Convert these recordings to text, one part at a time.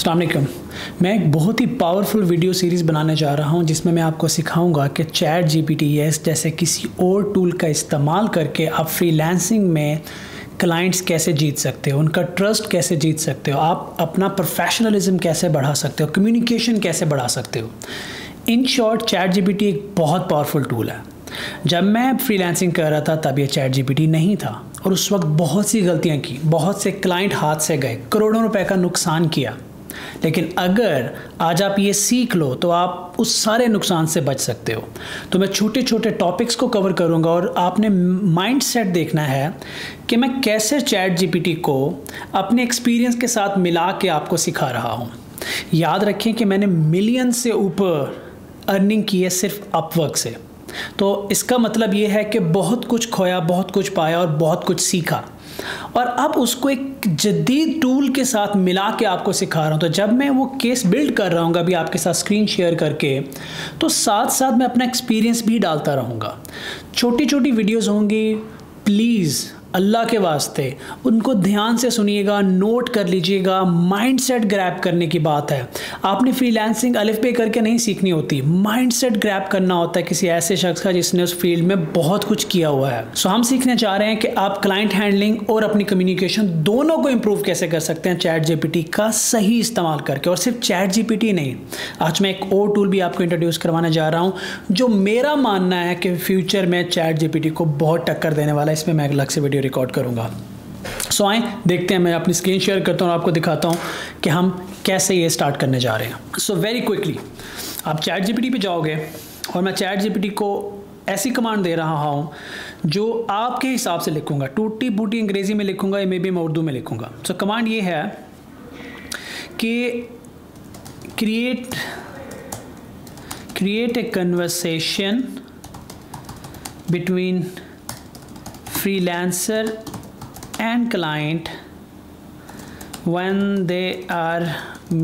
अस्सलाम वालेकुम। मैं एक बहुत ही पावरफुल वीडियो सीरीज़ बनाने जा रहा हूं जिसमें मैं आपको सिखाऊंगा कि चैट जीपीटी जैसे किसी और टूल का इस्तेमाल करके आप फ्रीलांसिंग में क्लाइंट्स कैसे जीत सकते हो, उनका ट्रस्ट कैसे जीत सकते हो, आप अपना प्रोफेशनलिज्म कैसे बढ़ा सकते हो, कम्युनिकेशन कैसे बढ़ा सकते हो। इन शॉर्ट चैट जीपीटी एक बहुत पावरफुल टूल है। जब मैं फ्रीलांसिंग कर रहा था तब ये चैट जीपीटी नहीं था और उस वक्त बहुत सी गलतियां की, बहुत से क्लाइंट हाथ से गए, करोड़ों रुपए का नुकसान किया। लेकिन अगर आज आप ये सीख लो तो आप उस सारे नुकसान से बच सकते हो। तो मैं छोटे छोटे टॉपिक्स को कवर करूंगा और आपने माइंडसेट देखना है कि मैं कैसे चैट जीपीटी को अपने एक्सपीरियंस के साथ मिला के आपको सिखा रहा हूँ। याद रखें कि मैंने मिलियन से ऊपर अर्निंग की है सिर्फ अपवर्क से। तो इसका मतलब ये है कि बहुत कुछ खोया, बहुत कुछ पाया और बहुत कुछ सीखा, और अब उसको एक जदीद टूल के साथ मिला के आपको सिखा रहा हूँ। तो जब मैं वो केस बिल्ड कर रहा हूँ अभी आपके साथ स्क्रीन शेयर करके, तो साथ साथ मैं अपना एक्सपीरियंस भी डालता रहूँगा। छोटी छोटी वीडियोस होंगी, प्लीज़ अल्लाह के वास्ते उनको ध्यान से सुनिएगा, नोट कर लीजिएगा। माइंडसेट ग्रैब करने की बात है। आपने फ्रीलांसिंग अलिफ बे करके नहीं सीखनी होती, माइंडसेट ग्रैब करना होता है किसी ऐसे शख्स का जिसने उस फील्ड में बहुत कुछ किया हुआ है। सो हम सीखने चाह रहे हैं कि आप क्लाइंट हैंडलिंग और अपनी कम्युनिकेशन दोनों को इंप्रूव कैसे कर सकते हैं चैट जीपीटी का सही इस्तेमाल करके। और सिर्फ चैट जीपीटी नहीं, आज मैं एक और टूल भी आपको इंट्रोड्यूस करवाने जा रहा हूँ जो मेरा मानना है कि फ्यूचर में चैट जीपीटी को बहुत टक्कर देने वाला है। इसमें मैं अलग से वीडियो रिकॉर्ड करूंगा। सो आए देखते हैं, मैं अपनी स्क्रीन शेयर करता हूं और आपको दिखाता हूं कि हम कैसे ये स्टार्ट करने जा रहे हैं। सो वेरी क्विकली आप चैट जीपीटी पे जाओगे और मैं चैट जीपीटी को ऐसी कमांड दे रहा हूं जो आपके हिसाब से लिखूंगा। टूटी बूटी अंग्रेजी में लिखूंगा या मे बी मैं उर्दू में लिखूंगा। सो कमांड ये है कि create a conversation between freelancer and client when they are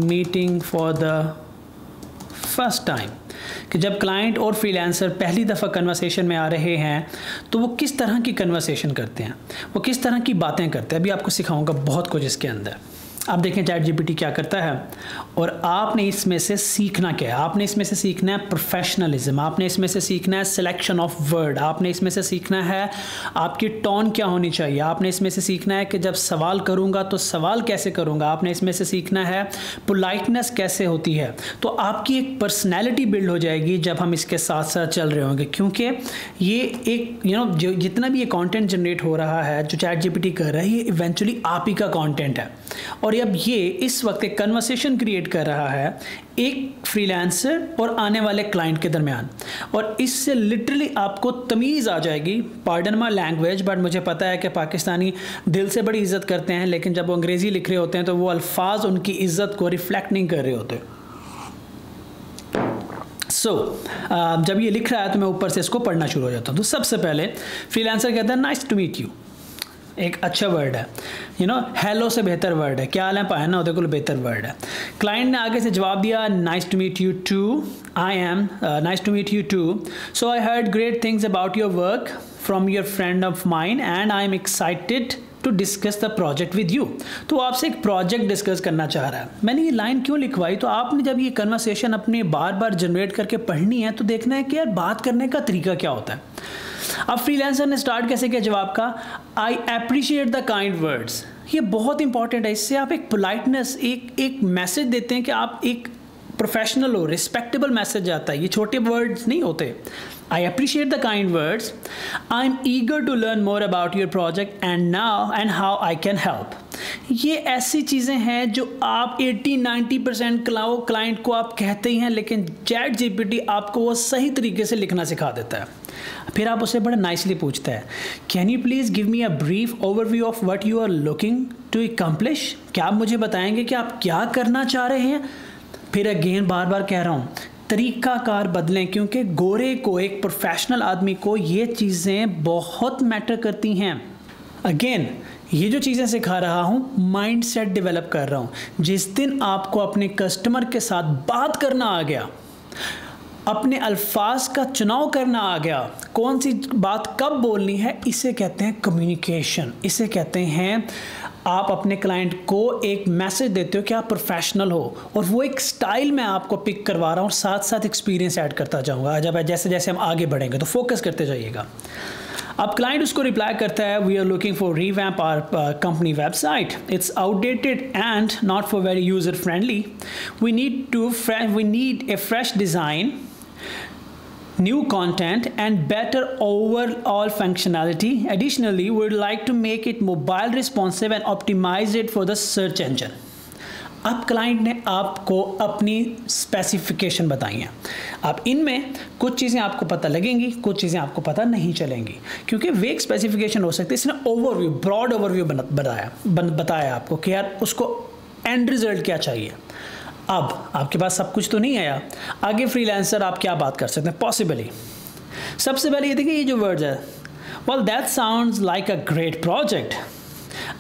meeting for the first time। कि जब क्लाइंट और फ्रीलांसर पहली दफ़ा कन्वर्सेशन में आ रहे हैं तो वो किस तरह की कन्वर्सेशन करते हैं, वो किस तरह की बातें करते हैं। अभी आपको सिखाऊंगा बहुत कुछ इसके अंदर। आप देखें चैट जीपीटी क्या करता है और आपने इसमें से सीखना क्या है। आपने इसमें से सीखना है प्रोफेशनलिज्म, आपने इसमें से सीखना है सिलेक्शन ऑफ वर्ड, आपने इसमें से सीखना है आपकी टोन क्या होनी चाहिए, आपने इसमें से सीखना है कि जब सवाल करूंगा तो सवाल कैसे करूंगा, आपने इसमें से सीखना है पोलाइटनेस कैसे होती है। तो आपकी एक पर्सनैलिटी बिल्ड हो जाएगी जब हम इसके साथ साथ चल रहे होंगे, क्योंकि ये एक जो जितना भी ये कंटेंट जनरेट हो रहा है जो चैट जीपीटी कर रहा है ये इवेंचुअली आप ही का कंटेंट है। और अब ये इस वक्त एक कन्वर्सेशन क्रिएट कर रहा है एक फ्रीलांसर और आने वाले क्लाइंट के दरमियान, और इससे लिटरली आपको तमीज़ आ जाएगी। पार्डन माय लैंग्वेज, बट मुझे पता है कि पाकिस्तानी दिल से बड़ी इज्जत करते हैं, लेकिन जब वो अंग्रेज़ी लिख रहे होते हैं तो वो अल्फाज उनकी इज्जत को रिफ्लेक्ट नहीं कर रहे होते। जब ये लिख रहा है तो मैं ऊपर से इसको पढ़ना शुरू हो जाता हूँ। तो सबसे पहले फ्रीलांसर कहता है नाइस टू मीट यू। एक अच्छा वर्ड है, हेलो से बेहतर वर्ड है। क्या हाल है पाया ना, को बेहतर वर्ड है। क्लाइंट ने आगे से जवाब दिया nice to meet you too, I am nice to meet you too. So I heard great things about your work from your friend of mine and I am excited to discuss the project with you. तो आपसे एक project discuss करना चाह रहा है। मैंने ये line क्यों लिखवाई, तो आपने जब ये कन्वर्सेशन अपने बार बार जनरेट करके पढ़नी है तो देखना है कि यार बात करने का तरीका क्या होता है। अब फ्रीलांसर ने स्टार्ट कैसे किया जवाब का, आई अप्रिशिएट द काइंड वर्ड्स। ये बहुत इंपॉर्टेंट है, इससे आप एक पोलाइटनेस, एक मैसेज देते हैं कि आप एक प्रोफेशनल हो, रिस्पेक्टेबल मैसेज आता है। ये छोटे वर्ड्स नहीं होते। I appreciate the kind words, I am eager to learn more about your project and how I can help. ये ऐसी चीज़ें हैं जो आप 80-90% क्लाइंट को आप कहते ही हैं, लेकिन चैट जीपीटी आपको वो सही तरीके से लिखना सिखा देता है। फिर आप उससे बड़ा नाइसली पूछता है, can you please give me a brief overview of what you are looking to accomplish. क्या आप मुझे बताएंगे कि आप क्या करना चाह रहे हैं। फिर अगेन बार बार कह रहा हूँ तरीक़ाकार बदलें, क्योंकि गोरे को, एक प्रोफेशनल आदमी को ये चीज़ें बहुत मैटर करती हैं। अगेन ये जो चीज़ें सिखा रहा हूँ माइंडसेट डेवलप कर रहा हूँ। जिस दिन आपको अपने कस्टमर के साथ बात करना आ गया, अपने अल्फाज का चुनाव करना आ गया, कौन सी बात कब बोलनी है, इसे कहते हैं कम्युनिकेशन, इसे कहते हैं आप अपने क्लाइंट को एक मैसेज देते हो कि आप प्रोफेशनल हो, और वो एक स्टाइल मैं आपको पिक करवा रहा हूँ और साथ साथ एक्सपीरियंस ऐड करता जाऊँगा। जब जैसे जैसे हम आगे बढ़ेंगे तो फोकस करते जाइएगा। अब क्लाइंट उसको रिप्लाई करता है, we are looking for revamp our company website, it's outdated and not for very user friendly, we need a fresh design, new content and better overall functionality. Additionally, we would like to make it mobile responsive and optimize it for the search engine. अब client ने आपको अपनी specification बताई हैं। अब इनमें कुछ चीज़ें आपको पता लगेंगी, कुछ चीज़ें आपको पता नहीं चलेंगी, क्योंकि वे एक स्पेसिफिकेशन हो सकती है। इसने ओवरव्यू, ब्रॉड ओवरव्यू बताया आपको कि यार उसको एंड रिजल्ट क्या चाहिए। अब आपके पास सब कुछ तो नहीं आया, आगे फ्रीलांसर आप क्या बात कर सकते हैं पॉसिबली। सबसे पहले ये देखिए, ये जो वर्ड्स है, well that sounds like a great project.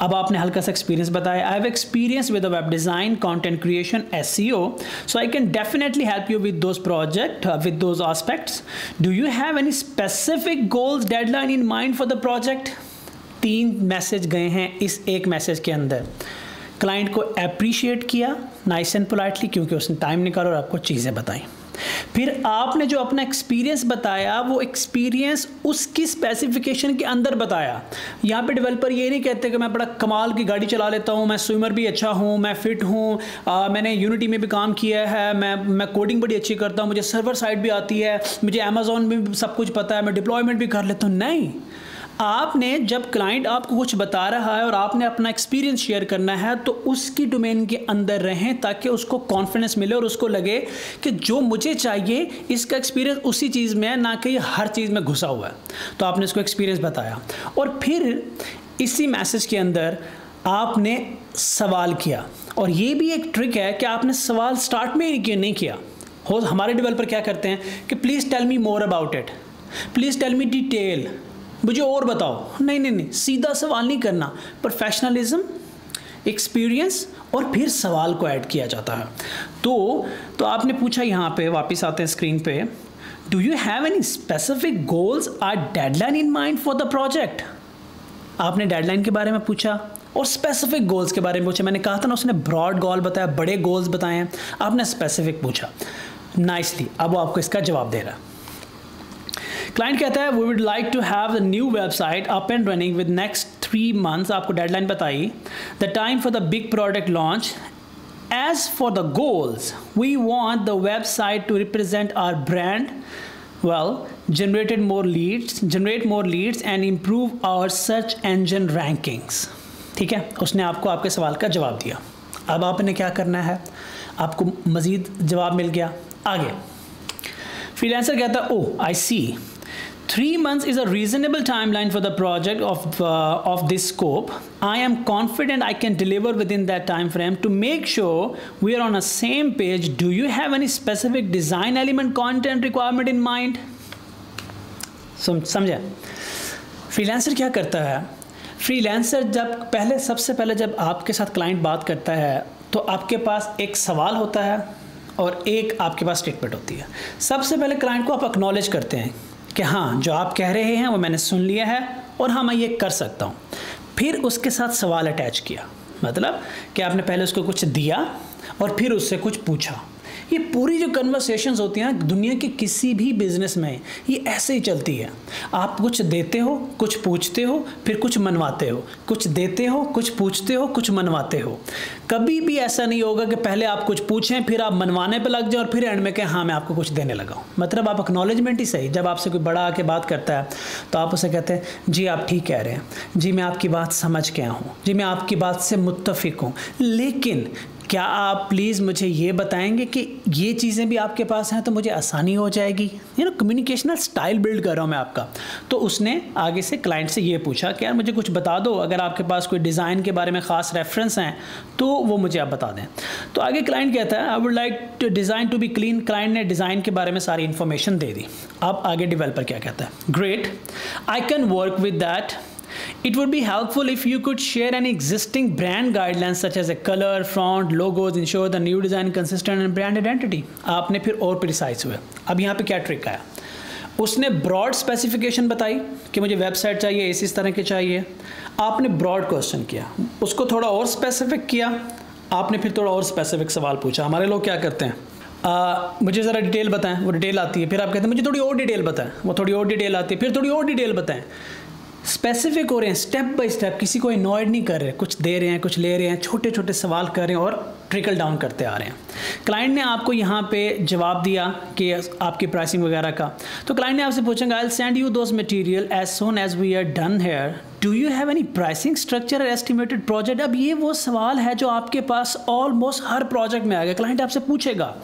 अब आपने हल्का सा एक्सपीरियंस बताया, I have experience with web design, content creation, SEO, so I can definitely help you with those project, with those aspects. Do you have any specific goals, deadline in mind for the project. 3 message गए हैं इस एक message के अंदर। Client को appreciate किया nice and politely, क्योंकि उसने टाइम निकाला और आपको चीज़ें बताई। फिर आपने जो अपना एक्सपीरियंस बताया, वो एक्सपीरियंस उसकी स्पेसिफिकेशन के अंदर बताया। यहाँ पे डेवलपर ये नहीं कहते कि मैं बड़ा कमाल की गाड़ी चला लेता हूँ, मैं स्विमर भी अच्छा हूँ, मैं फिट हूँ, मैंने यूनिटी में भी काम किया है, मैं कोडिंग बड़ी अच्छी करता हूँ, मुझे सर्वर साइड भी आती है, मुझे अमेजोन में भी सब कुछ पता है, मैं डिप्लॉयमेंट भी कर लेता हूँ। नहीं, आपने जब क्लाइंट आपको कुछ बता रहा है और आपने अपना एक्सपीरियंस शेयर करना है, तो उसकी डोमेन के अंदर रहें ताकि उसको कॉन्फिडेंस मिले और उसको लगे कि जो मुझे चाहिए इसका एक्सपीरियंस उसी चीज़ में है, ना कि हर चीज़ में घुसा हुआ है। तो आपने उसको एक्सपीरियंस बताया और फिर इसी मैसेज के अंदर आपने सवाल किया। और ये भी एक ट्रिक है कि आपने सवाल स्टार्ट में ही नहीं किया। हो हमारे डेवलपर क्या करते हैं कि please tell me more about it, please tell me detail, मुझे और बताओ। नहीं, सीधा सवाल नहीं करना, प्रोफेशनलिज्म, एक्सपीरियंस और फिर सवाल को ऐड किया जाता है। तो आपने पूछा, यहाँ पे वापस आते हैं स्क्रीन पे, do you have any specific goals or deadline in mind for the project. आपने डेडलाइन के बारे में पूछा और स्पेसिफिक गोल्स के बारे में पूछा। मैंने कहा था ना, उसने ब्रॉड गोल बताया, बड़े गोल्स बताए हैं, आपने स्पेसिफिक पूछा नाइसली। अब वो आपको इसका जवाब दे रहा है। क्लाइंट कहता है, we would like to have the new website up and running with next 3 months. आपको डेडलाइन बताई, the time for the big product launch. As for the goals, we want the website to represent our brand well, generate more leads and improve our search engine rankings. ठीक है, उसने आपको आपके सवाल का जवाब दिया। अब आपने क्या करना है, आपको मज़ीद जवाब मिल गया। आगे फ्रीलांसर कहता है, ओह आई सी, 3 months is a reasonable timeline for the project of this scope. I am confident I can deliver within that time frame. To make sure we are on the same page, do you have any specific design element, content requirement in mind? समझा? Freelancer क्या करता है? Freelancer सबसे पहले जब आपके साथ client बात करता है, तो आपके पास एक सवाल होता है और एक आपके पास स्टेटमेंट होती है। सबसे पहले क्लाइंट को आप एक्नॉलेज करते हैं कि हाँ, जो आप कह रहे हैं वो मैंने सुन लिया है और हाँ, मैं ये कर सकता हूँ। फिर उसके साथ सवाल अटैच किया, मतलब कि आपने पहले उसको कुछ दिया और फिर उससे कुछ पूछा। ये पूरी जो कन्वर्सेशंस होती हैं दुनिया के किसी भी बिजनेस में, ये ऐसे ही चलती है। आप कुछ देते हो, कुछ पूछते हो, फिर कुछ मनवाते हो, कुछ देते हो, कुछ पूछते हो, कुछ मनवाते हो। कभी भी ऐसा नहीं होगा कि पहले आप कुछ पूछें, फिर आप मनवाने पे लग जाएं और फिर एंड में कहें हाँ मैं आपको कुछ देने लगा हूँ। मतलब आप एक्नॉलेजमेंट ही सही। जब आपसे कोई बड़ा आके बात करता है तो आप उसे कहते हैं जी आप ठीक कह रहे हैं, जी मैं आपकी बात समझ गया हूँ, जी मैं आपकी बात से मुत्तफिक हूँ, लेकिन क्या आप प्लीज़ मुझे ये बताएंगे कि ये चीज़ें भी आपके पास हैं तो मुझे आसानी हो जाएगी। कम्युनिकेशनल स्टाइल बिल्ड कर रहा हूँ मैं आपका। तो उसने आगे से क्लाइंट से ये पूछा कि यार मुझे कुछ बता दो, अगर आपके पास कोई डिज़ाइन के बारे में ख़ास रेफरेंस हैं तो वो मुझे आप बता दें। तो आगे क्लाइंट कहता है I would like to design to be clean. Client ने डिज़ाइन के बारे में सारी इन्फॉर्मेशन दे दी। अब आगे डेवलपर क्या कहता है, great, I can work with that. It would be helpful if you could share any existing brand guidelines such as a color, font, logos, ensure the new design consistent and brand identity. आपने फिर और precise हुए। अब यहाँ पे क्या trick आया, उसने ब्रॉड स्पेसिफिकेशन बताई कि मुझे वेबसाइट चाहिए, इस तरह की चाहिए। आपने ब्रॉड क्वेश्चन किया, उसको थोड़ा और स्पेसिफिक किया, आपने फिर थोड़ा और स्पेसिफिक सवाल पूछा। हमारे लोग क्या करते हैं, मुझे ज़रा डिटेल बताएं, वो डिटेल आती है, फिर आप कहते हैं मुझे थोड़ी और डिटेल बताएं, वो थोड़ी और डिटेल आती है, फिर थोड़ी और डिटेल बताएं। स्पेसिफिक हो रहे हैं, स्टेप बाय स्टेप, किसी को इग्नोर नहीं कर रहे, कुछ दे रहे हैं, कुछ ले रहे हैं, छोटे छोटे सवाल कर रहे हैं और ट्रिकल डाउन करते आ रहे हैं। क्लाइंट ने आपको यहाँ पे जवाब दिया कि आपकी प्राइसिंग वगैरह का, तो क्लाइंट ने आपसे पूछेगा, I will send you those material as soon as we are done here, do you have any pricing structure और एस्टिमेटेड प्रोजेक्ट। अब ये वो सवाल है जो आपके पास ऑलमोस्ट हर प्रोजेक्ट में आएगा। क्लाइंट आपसे पूछेगा,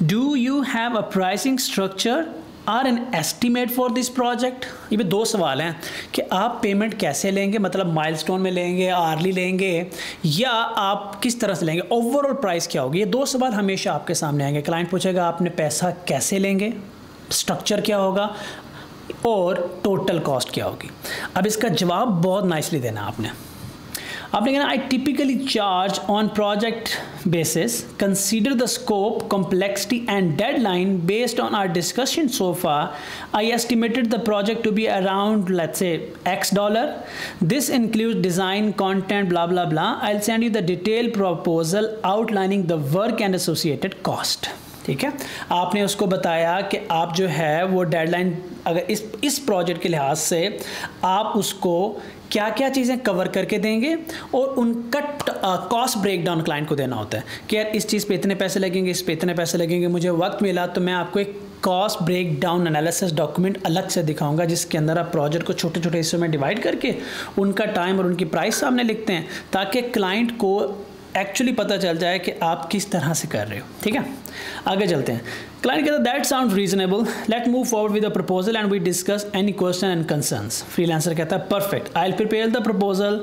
do you have a pricing structure or an estimate for this project. ये भी दो सवाल हैं कि आप पेमेंट कैसे लेंगे, मतलब माइलस्टोन में लेंगे, आर्ली लेंगे, या आप किस तरह से लेंगे, ओवरऑल प्राइस क्या होगी। ये दो सवाल हमेशा आपके सामने आएंगे। क्लाइंट पूछेगा आपने पैसा कैसे लेंगे, स्ट्रक्चर क्या होगा और टोटल कॉस्ट क्या होगी। अब इसका जवाब बहुत नाइसली देना आपने कहना, I typically charge on project basis, consider the scope, complexity and deadline. Based on our discussion so far, I estimated the project to be around, let's say, X dollar. This includes design, content, blah blah blah. I'll send you the detailed proposal outlining the work and associated cost. ठीक है, आपने उसको बताया कि आप जो है वो डेडलाइन, अगर इस प्रोजेक्ट के लिहाज से आप उसको क्या क्या चीज़ें कवर करके देंगे और उनका कॉस्ट ब्रेकडाउन क्लाइंट को देना होता है कि यार इस चीज़ पे इतने पैसे लगेंगे, इस पे इतने पैसे लगेंगे। मुझे वक्त मिला तो मैं आपको एक कॉस्ट ब्रेकडाउन एनालिसिस डॉक्यूमेंट अलग से दिखाऊंगा जिसके अंदर आप प्रोजेक्ट को छोटे छोटे हिस्सों में डिवाइड करके उनका टाइम और उनकी प्राइस सामने लिखते हैं, ताकि क्लाइंट को एक्चुअली पता चल जाए कि आप किस तरह से कर रहे हो। ठीक है, आगे चलते हैं। क्लाइंट कहता है that sound reasonable, let move forward with the proposal and we discuss any question and concerns. Freelancer कहता है perfect, I will prepare the proposal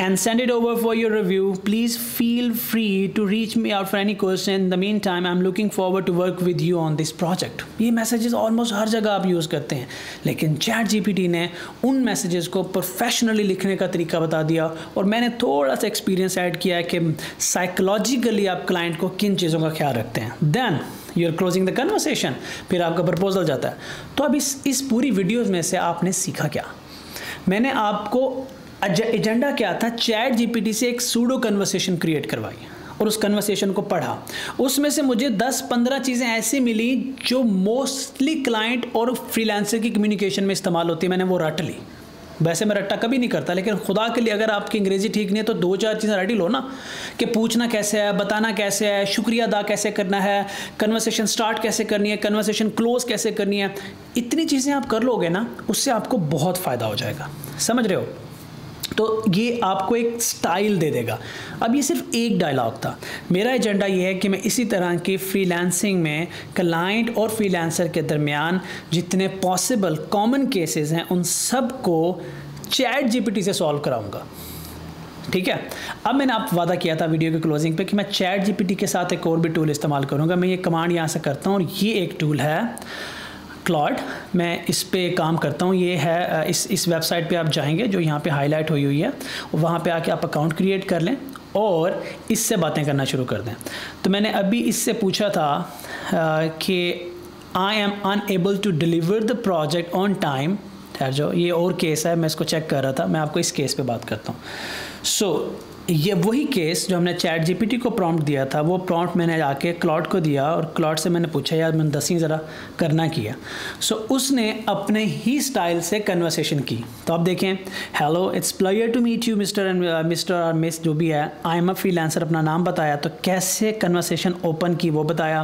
and send it over for your review. Please feel free to reach me out for any question. In the meantime, I'm looking forward to work with you on this project. ये messages almost हर जगह आप use करते हैं, लेकिन chat GPT ने उन messages को professionally लिखने का तरीका बता दिया और मैंने थोड़ा सा एक्सपीरियंस ऐड किया है कि साइकोलॉजिकली आप क्लाइंट को किन चीज़ों का ख्याल रखते हैं। Then you are closing the conversation, फिर आपका प्रपोजल जाता है। तो अब इस पूरी वीडियोज़ में से आपने सीखा क्या? मैंने आपको एजेंडा क्या था, चैट जीपीटी से एक सूडो कन्वर्सेशन क्रिएट करवाई और उस कन्वर्सेशन को पढ़ा। उसमें से मुझे 10-15 चीज़ें ऐसी मिली जो मोस्टली क्लाइंट और फ्रीलांसर की कम्युनिकेशन में इस्तेमाल होती है। मैंने वो रट ली। वैसे मैं रट्टा कभी नहीं करता, लेकिन खुदा के लिए अगर आपकी अंग्रेज़ी ठीक नहीं है तो 2-4 चीज़ें रट ही लो ना, कि पूछना कैसे है, बताना कैसे है, शुक्रिया अदा कैसे करना है, कन्वर्सेशन स्टार्ट कैसे करनी है, कन्वर्सेशन क्लोज कैसे करनी है। इतनी चीज़ें आप कर लोगे ना, उससे आपको बहुत फ़ायदा हो जाएगा। समझ रहे हो? तो ये आपको एक स्टाइल दे देगा। अब ये सिर्फ एक डायलॉग था। मेरा एजेंडा ये है कि मैं इसी तरह की फ्रीलांसिंग में क्लाइंट और फ्रीलांसर के दरमियान जितने पॉसिबल कॉमन केसेस हैं उन सब को चैट जीपीटी से सॉल्व कराऊंगा। ठीक है, अब मैंने आप वादा किया था वीडियो के क्लोजिंग पे कि मैं चैट जीपीटी के साथ एक और भी टूल इस्तेमाल करूँगा। मैं ये कमांड यहाँ से करता हूँ और ये एक टूल है क्लॉड, मैं इस पे काम करता हूँ। ये है इस वेबसाइट पे आप जाएंगे जो यहाँ पे हाईलाइट हुई है, वहाँ पे आके आप अकाउंट क्रिएट कर लें और इससे बातें करना शुरू कर दें। तो मैंने अभी इससे पूछा था कि I am unable to deliver the project on time. ठहर जाओ, ये और केस है, मैं इसको चेक कर रहा था, मैं आपको इस केस पे बात करता हूँ। सो ये वही केस जो हमने चैट जीपीटी को प्रॉम्प्ट दिया था, वो प्रॉम्प्ट मैंने आके क्लॉड को दिया और क्लॉड से मैंने पूछा यार मैंने 10 ज़रा करना किया। सो उसने अपने ही स्टाइल से कन्वर्सेशन की। तो आप देखें, hello it's pleasure to meet you mister और मिस जो भी है, आई एम अ फ्रीलांसर, अपना नाम बताया, तो कैसे कन्वर्सेशन ओपन की वो बताया,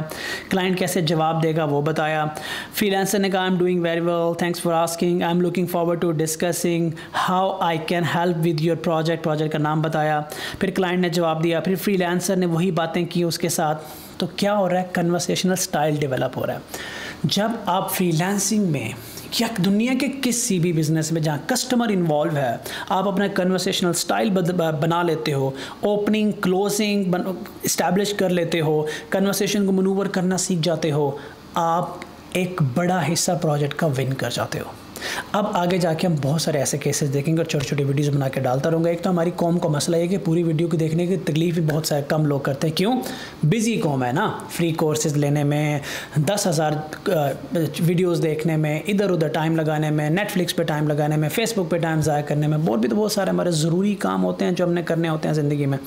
क्लाइंट कैसे जवाब देगा वो बताया। फ्रीलांसर ने कहा I am doing very well, thanks for asking, I am looking forward to discussing how I can help with your project का नाम बताया। फिर क्लाइंट ने जवाब दिया, फिर फ्रीलांसर ने वही बातें की उसके साथ। तो क्या हो रहा है, कन्वर्सेशनल स्टाइल डेवलप हो रहा है। जब आप फ्रीलांसिंग में या दुनिया के किसी भी बिजनेस में जहाँ कस्टमर इन्वॉल्व है, आप अपना कन्वर्सेशनल स्टाइल बना लेते हो, ओपनिंग क्लोजिंग इस्टेब्लिश कर लेते हो, कन्वर्सेशन को मनूवर करना सीख जाते हो, आप एक बड़ा हिस्सा प्रोजेक्ट का विन कर जाते हो। अब आगे जाके हम बहुत सारे ऐसे केसेस देखेंगे और छोटी छोटी वीडियोस बना के डालता रहूँगा। एक तो हमारी कौम का मसला है कि पूरी वीडियो को देखने की तकलीफ भी बहुत सारे कम लोग करते हैं। क्यों? बिजी कौम है ना, फ्री कोर्सेज लेने में, 10,000 वीडियोस देखने में, इधर उधर टाइम लगाने में, नेटफ्लिक्स पे टाइम लगाने में, फेसबुक पे टाइम ज़ाया करने में, और भी तो बहुत सारे हमारे ज़रूरी काम होते हैं जो हमने करने होते हैं ज़िंदगी में।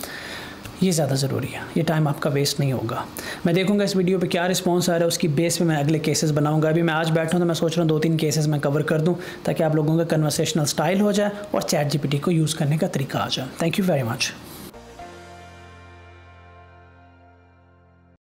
ये ज़्यादा ज़रूरी है, ये टाइम आपका वेस्ट नहीं होगा। मैं देखूंगा इस वीडियो पे क्या रिस्पांस आ रहा है, उसकी बेस पे मैं अगले केसेस बनाऊंगा। अभी मैं आज बैठा हूँ तो मैं सोच रहा हूँ 2-3 केसेस मैं कवर कर दूँ ताकि आप लोगों का कन्वर्सेशनल स्टाइल हो जाए और चैट जीपीटी को यूज़ करने का तरीका आ जाए। Thank you very much.